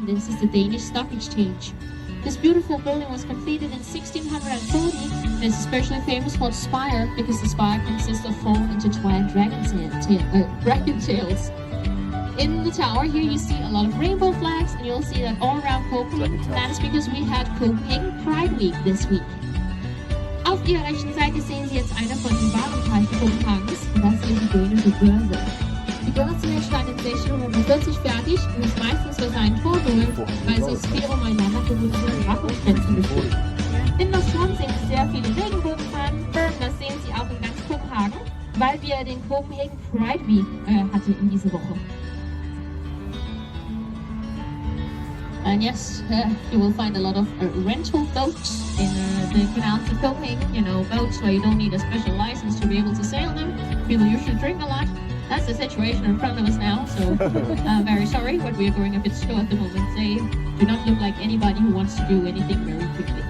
This is the Danish Stock Exchange. This beautiful building was completed in 1640 and is especially famous for its spire because the spire consists of 4 intertwined dragon tails. In the tower here you see a lot of rainbow flags and you'll see that all around Copenhagen. That is because we had Copenhagen Pride Week this week. Auf Ihrer rechten Seite sehen Sie jetzt eine von den Warenbereichen Copenhagens und das ist die dänische Börse. Die Börse hier stand in 1640 fertig und ist meistens für seinen Vorgänger, weil sie es viel umeinander gewundene Rachungsgrenzen besteht. In das Schloss sehen Sie sehr viele Regenbogenfahnen, das sehen Sie auch in ganz Kopenhagen, weil wir den Copenhagen Pride Week hatten in dieser Woche. And yes, you will find a lot of rental boats in the canals of Copenhagen. You know, boats where you don't need a special license to be able to sail them. People usually drink a lot. That's the situation in front of us now, so very sorry, but we are going a bit slow at the moment. They do not look like anybody who wants to do anything very quickly.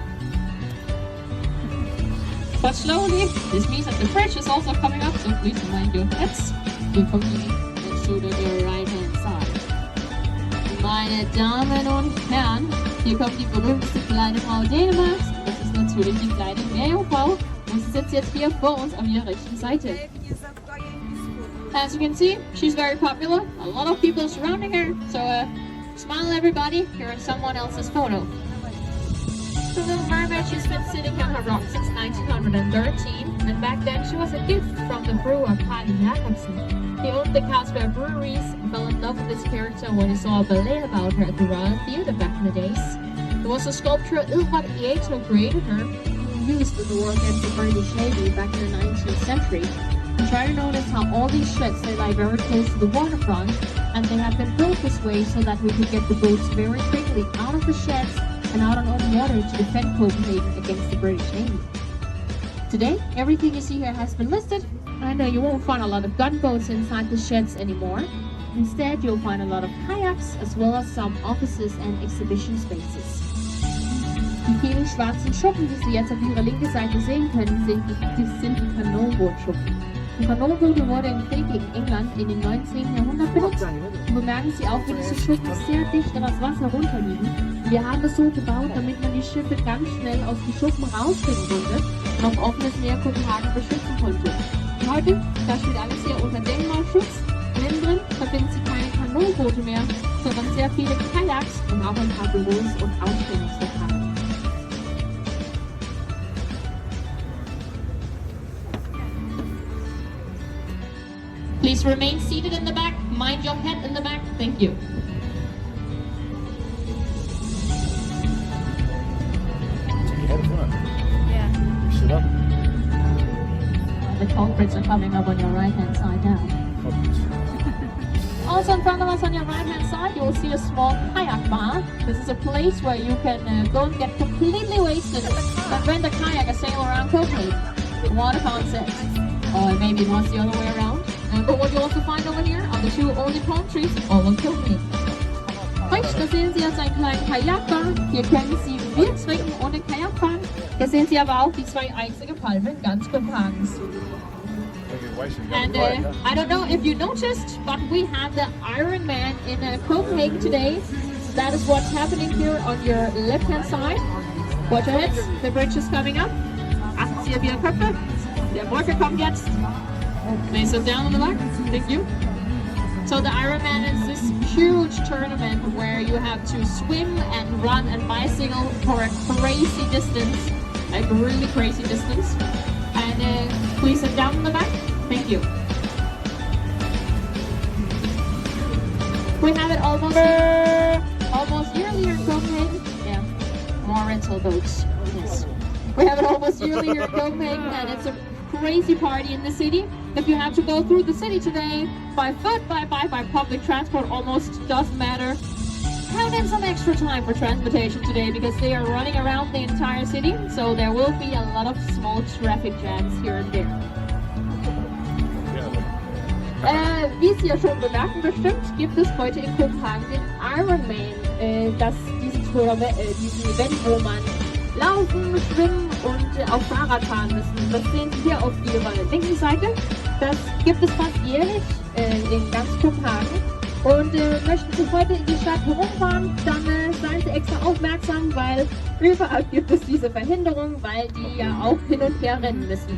But slowly, this means that the bridge is also coming up, so please mind your heads. You come and shoot on your right hand side. Meine Damen und Herren, hier kommt die berühmteste kleine Frau Dänemarks. Das ist natürlich die kleine Meerjungfrau. Und sie sitzt jetzt hier vor uns auf ihrer rechten Seite. As you can see, she's very popular. A lot of people surrounding her. So smile everybody, you're in someone else's photo. The little mermaid, she's been sitting on her rock since 1913. And back then she was a gift from the brewer Palle Jacobsen. He owned the Carlsberg breweries and fell in love with his character when he saw a ballet about her at the Royal Theatre back in the days. There was a sculptor, Edward Yates, who created her, who used in the war against the British Navy back in the 19th century. And try to notice how all these sheds, they lie very close to the waterfront, and they have been built this way so that we could get the boats very quickly out of the sheds and out on open water to defend Copenhagen against the British Navy. Today, everything you see here has been listed. I know you won't find a lot of gunboats inside the sheds anymore. Instead, you'll find a lot of kayaks as well as some offices and exhibition spaces. Die vielen schwarzen Schuppen, die Sie jetzt auf Ihrer linken Seite sehen können, sind die Kanonbootschuppen. Die Kanonboote wurde im Krieg gegen England in den 19. Jahrhundert benutzt. Und bemerken Sie auch, wie diese Schuppen sehr dicht in das Wasser runterliegen. Wir haben es so gebaut, damit man die Schiffe ganz schnell aus den Schuppen rausbringen konnte und auf offenes Meer Kopenhagen beschützen konnte. Heute, da steht alles hier unter Denkmalschutz. Innen drin verfinden Sie keine Kanonboote mehr, sondern sehr viele Kajaks und auch ein paar Büros und Ausstellungslokale. Please remain seated in the back. Mind your head in the back. Thank you. Yeah. Sit up. The culprits are coming up on your right-hand side now. Also in front of us on your right-hand side, you will see a small kayak bar. This is a place where you can go and get completely wasted and rent a kayak and sail around Copenhagen. Water concept. Or maybe it was the other way around. But what you also find over here are the 2 only palm trees all of Copenhagen. Rechts, da sehen Sie jetzt einen kleinen Kajakbar. Hier können Sie Bier trinken ohne Kajak fahren. Hier sehen Sie aber auch die 2 einzigen Palmen ganz Kopenhagens. And I don't know if you noticed, but we have the Iron Man in Copenhagen today. So that is what's happening here on your left-hand side. Watch your heads, the bridge is coming up. Achten Sie auf Ihre Köpfe. Der Brücke kommt jetzt. They sit down on the back. Thank you. So the Ironman is this huge tournament where you have to swim and run and bicycle for a crazy distance, like a really crazy distance. And please sit down on the back. Thank you. We have it almost yearly here in Copenhagen. Yeah, more rental boats. Yes. We have it almost yearly here in Copenhagen, and it's a crazy party in the city. If you have to go through the city today by foot, by bike, by public transport, almost doesn't matter. Count in some extra time for transportation today because they are running around the entire city, so there will be a lot of small traffic jams here and there. Wie Sie ja schon bemerken bestimmt, gibt es heute in Kopenhagen den Ironman, diesen Event, wo man laufen, schwimmen und auch Fahrrad fahren müssen. Das sehen Sie hier auf Ihrer linken Seite. Das gibt es fast jährlich in ganz Copenhagen. Und möchten Sie heute in die Stadt herumfahren, dann seien Sie extra aufmerksam, weil überall gibt es diese Verhinderung, weil die ja auch hin und her rennen müssen.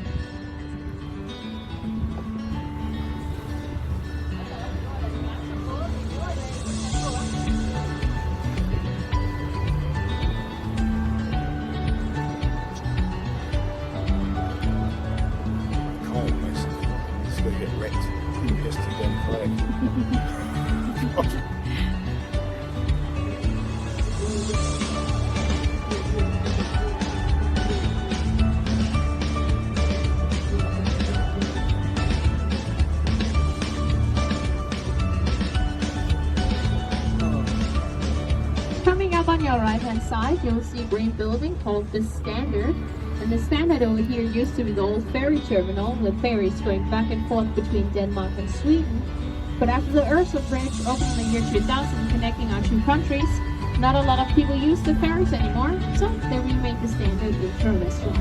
Coming up on your right hand side, you'll see a green building called the Standard. And the Standard over here used to be the old ferry terminal with ferries going back and forth between Denmark and Sweden. But after the Ursa Bridge opened in the year 2000 connecting our two countries, not a lot of people use the ferries anymore, so they remade the Standard into a restaurant.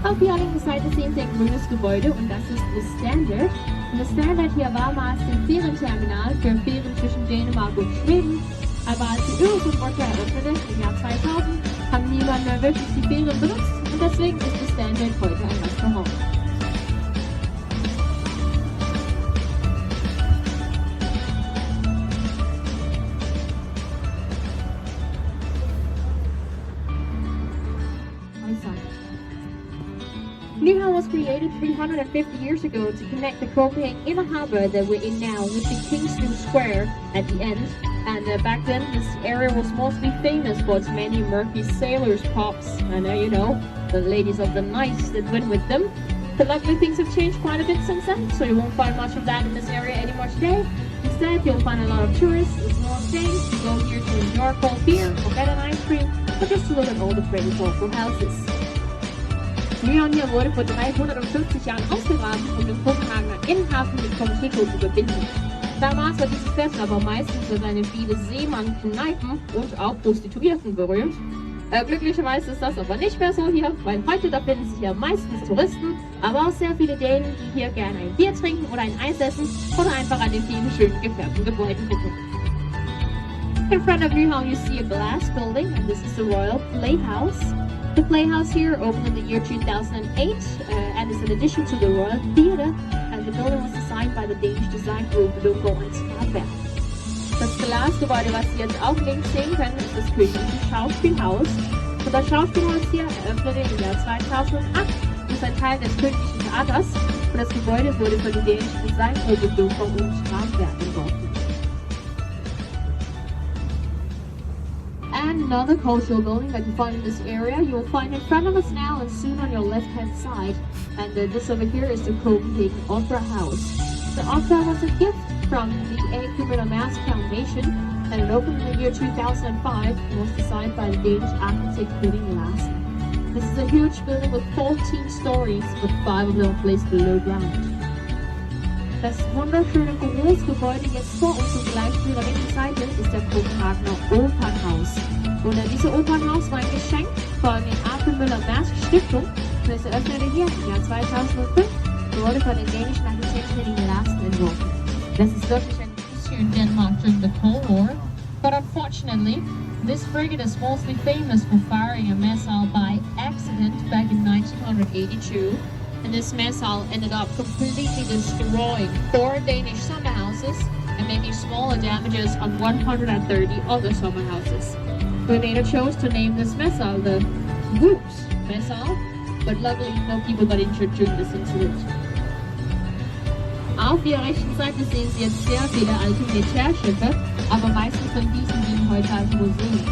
Auf hier links Seite sehen Sie ein grünes Gebäude und das ist The Standard. Und das Standard hier war mal ein Fährenterminal für Fähren zwischen Dänemark und Schweden. Aber als die Öresundbrücke eröffnete im Jahr 2000, haben niemand mehr wirklich die Fähren benutzt und deswegen ist das Standard heute ein Restaurant. Nyhavn was created 350 years ago to connect the Copenhagen inner harbor that we're in now with the Kingston Square at the end. And back then, this area was mostly famous for its many murky sailors' pubs. And you know, the ladies of the night that went with them. But luckily, things have changed quite a bit since then, so you won't find much of that in this area anymore today. Instead, you'll find a lot of tourists as well as Danes who go here to enjoy cold beer or get an ice cream, or just to look at all the pretty local houses. Nyhavn hier wurde vor 350 Jahren ausgegraben, um den Kopenhagener Innenhafen mit Komsnitto zu verbinden. Damals war dieses Fest aber meistens für seine viele Seemann-Kneipen und auch Prostituierten berühmt. Glücklicherweise ist das aber nicht mehr so hier, weil heute da finden sich ja meistens Touristen, aber auch sehr viele Dänen, die hier gerne ein Bier trinken oder ein Eis essen oder einfach an den vielen schönen gefärbten Gebäuden gucken. In front of Nyhavn you see a glass building and this is the Royal Playhouse. The Playhouse here opened in the year 2008 and is an addition to the Royal Theatre, and the building was designed by the Danish design group Logo and Skarberg. Das Glasgebäude, was Sie jetzt auch links sehen können, ist das Königliche Schauspielhaus. Und das Schauspielhaus hier eröffnete im Jahr 2008 und ist ein Teil des Königlichen Theaters. Und das Gebäude wurde von der dänischen Designgruppe Logo und Skarberg entworfen. And another cultural building that you find in this area, you will find in front of us now and soon on your left-hand side. And this over here is the Copenhagen Opera House. The opera was a gift from the A.P. Mask Foundation, and it opened in the year 2005 and was designed by the Danish architect Henning Larsen. This is a huge building with 14 stories, with 5 of them placed below ground. Das wunderschöne Großgebäude jetzt vor uns und gleich zu der rechten Seite ist der Kopenhagener Opernhaus. Und dieses Opernhaus war ein Geschenk von der A.P. Mask Stiftung. Und es eröffnete hier im Jahr 2005 und wurde von den dänischen Architekten Henning Larsen entworfen. Das ist wirklich ein issue in Denmark during the Cold War, but unfortunately, this frigate is mostly famous for firing a missile by accident back in 1982. And this missile ended up completely destroying 4 Danish summer houses and making smaller damages on 130 other summer houses. Grenada chose to name this missile the Whoops missile, but luckily no people got injured during this incident. Auf Ihrer rechten Seite sehen Sie jetzt sehr viele alte Militärschiffe, aber meistens von diesen dienen heute als Museum.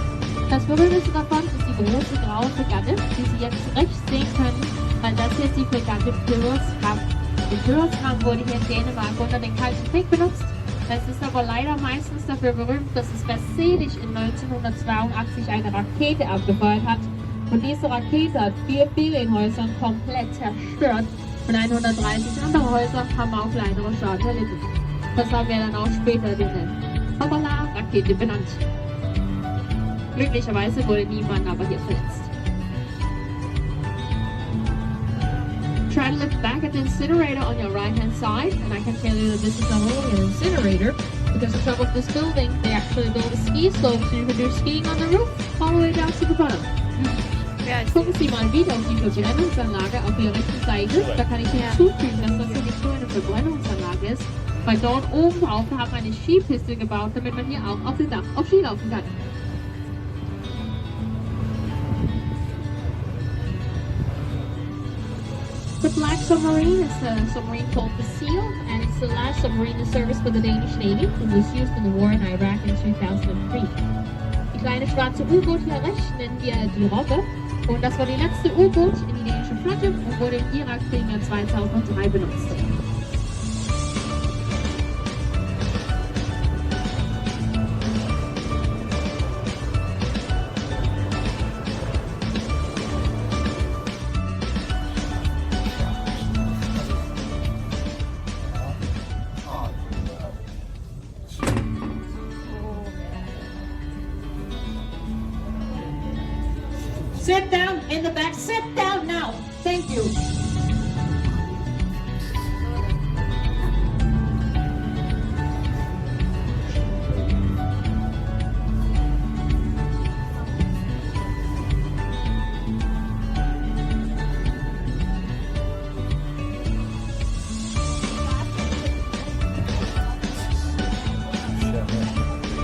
Das berühmteste davon ist die große graue Fregatte, die Sie jetzt rechts sehen können, weil das hier ist die Fregatte Pyrrhusram. Die Pyrrhusram wurde hier in Dänemark unter den Kalten Krieg benutzt. Es ist aber leider meistens dafür berühmt, dass es versehentlich in 1982 eine Rakete abgefeuert hat. Und diese Rakete hat 4 Ferienhäuser komplett zerstört und 130 andere Häuser haben auch kleinere Schaden erlitten. Das haben wir dann auch später den Hoppala-Rakete benannt. Glücklicherweise wurde niemand aber hier verletzt. try to look back at the incinerator on your right hand side, and I can tell you that this is not only an incinerator, because on top of this building they actually built a ski slope so you can do skiing on the roof all the way down to the bottom. Gucken Sie mal wieder auf die Verbrennungsanlage auf der rechten Seite. Da kann ich hinzufügen, dass das hier nicht nur eine Verbrennungsanlage ist, weil dort oben drauf haben wir eine Skipiste gebaut, damit man hier auch auf dem Dach auf Ski laufen kann. The Black Submarine is a submarine called the Seal, and it's the last submarine in service for the Danish Navy. It was used in the war in Iraq in 2003. Die kleine schwarze U-Boot hier rechts nennen wir die Robbe, und das war die letzte U-Boot in die dänische Flotte und wurde im Irakkrieg im Jahr 2003 benutzt. Sit down in the back. Sit down now. Thank you.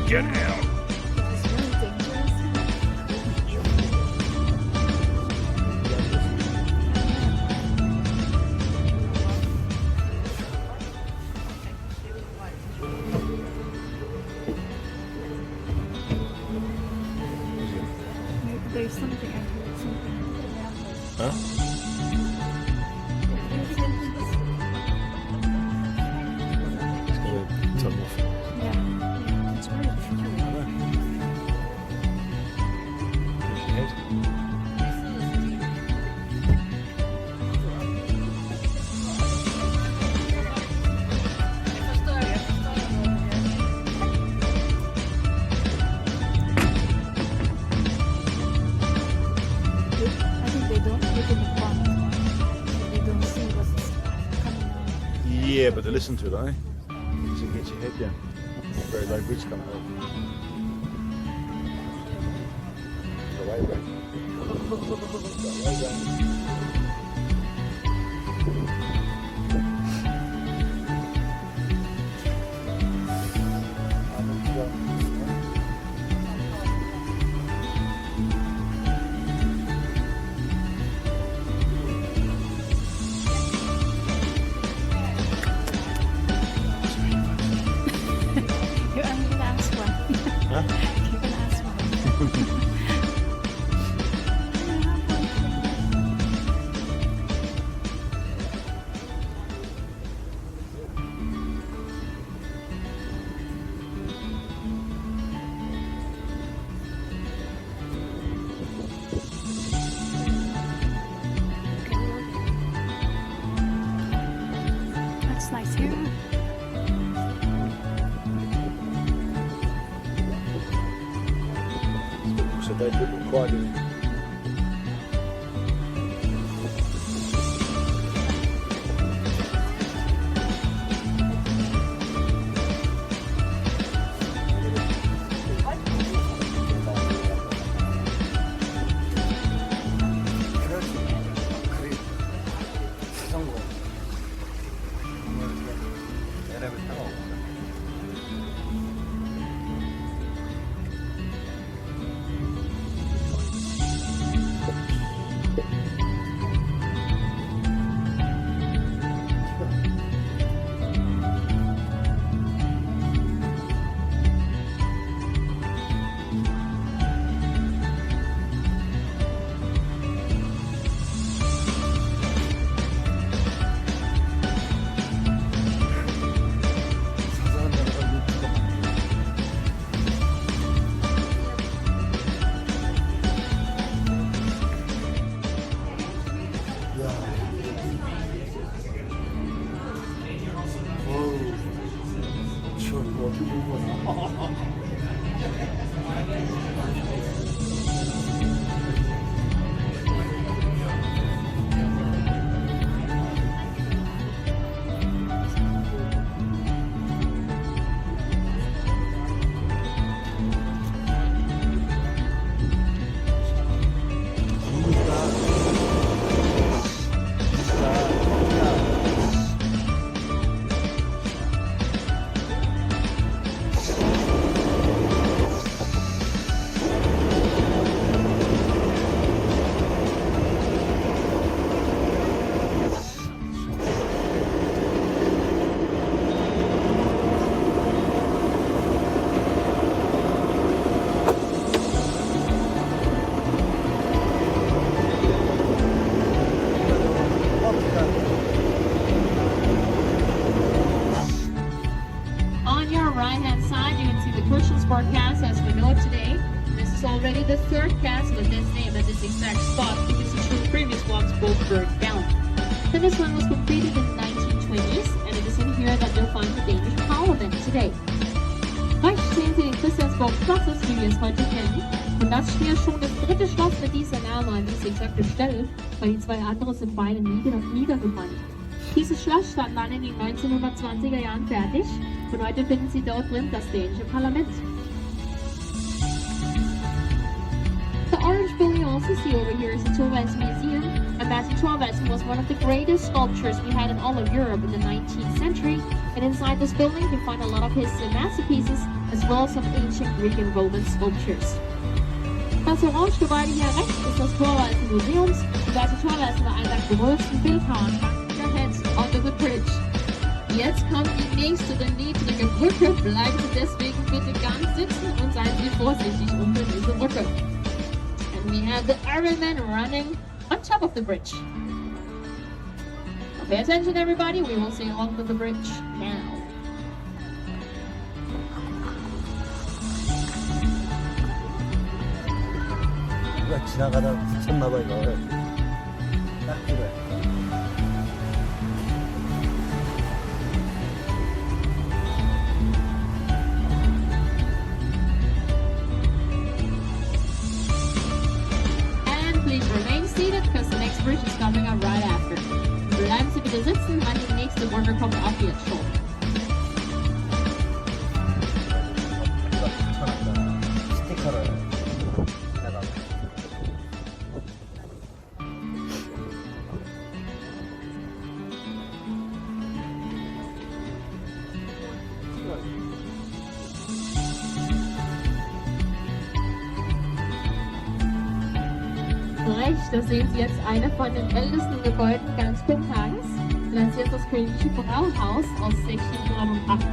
Get out. There's something I heard, something. Huh? It's gonna turn off. Yeah, it's very true. Push your head. I think they don't look in the front. They don't see what's coming on. Yeah, but they listen to it, eh? So get your head down. Very low bridge coming up. Away, right? You're gonna ask one. Huh? You're gonna ask one. That's nice here. So they didn't quite do it. On your right-hand side, you can see the Christiansborg Castle as we know it today. This is already the third castle with this name at this exact spot because the two previous ones both burned down. Then this one was completed in the 1920s, and it is in here that you'll find the Danish Parliament today. Rechts sehen Sie den Christiansborg Schloss, wie wir es heute kennen. Und das hier schon das dritte Schloss mit dieser Name an diese exakte Stelle, weil die zwei anderen sind beide niedergebrannt. Dieses Schloss stand dann in den 1920er Jahren fertig und heute finden Sie dort drin das dänische Parlament. The orange building you also see over here is the Thorvalsen Museum, and Baron Thorvalsen was one of the greatest sculptors we had in all of Europe in the 19th century, and inside this building you find a lot of his masterpieces as well as some ancient Greek and Roman sculptures. Das orange Gebäude hier rechts ist das Thorvalsen Museums, und Baron Thorvalsen war einer der größten Bildhauer on the good bridge. Jetzt kommt die nächste niedrige Brücke, bleiben Sie deswegen bitte ganz sitzen und seien Sie vorsichtig unter diese Brücke. And we have the Iron Man running on top of the bridge. Pay attention everybody, we will see along with the bridge now. 누가 지나가다 붙였나봐 이거. 딱 그래. Please remain seated because the next bridge is coming up right after. Bleiben Sie bitte sitzen, weil die nächste Brücke kommt auch jetzt schon. 스티커를 내가. Rechts, da sehen Sie jetzt eine von den ältesten Gebäuden ganz Copenhagens. Das hier ist das königliche Brauhaus aus 1608.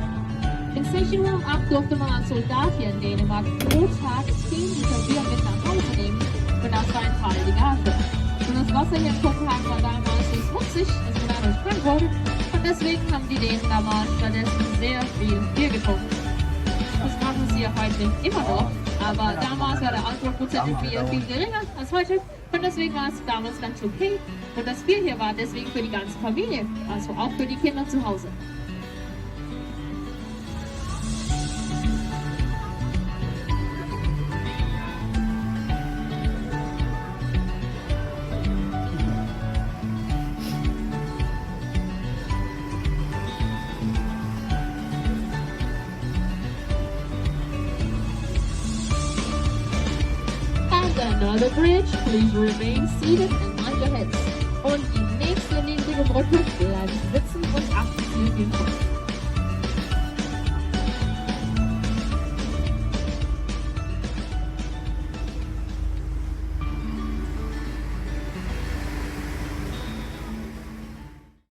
In 1608 durfte man als Soldat hier in Dänemark pro Tag 10 Liter Bier mit nach Hause nehmen und das war ein Teil die Gage. Und das Wasser hier in Kopenhagen war damals so schmutzig, dass man dadurch krank wurde und deswegen haben die Dänen damals stattdessen sehr viel Bier getrunken. Das machen sie ja heute immer noch, aber damals war der Alkoholprozent im Bier viel geringer als heute und deswegen war es damals ganz okay. Und das Bier hier war deswegen für die ganze Familie, also auch für die Kinder zu Hause. Another bridge, please remain seated and mind your heads. Und die nächste niedrige Brücke, bleiben sitzen und achten Sie auf den Kopf.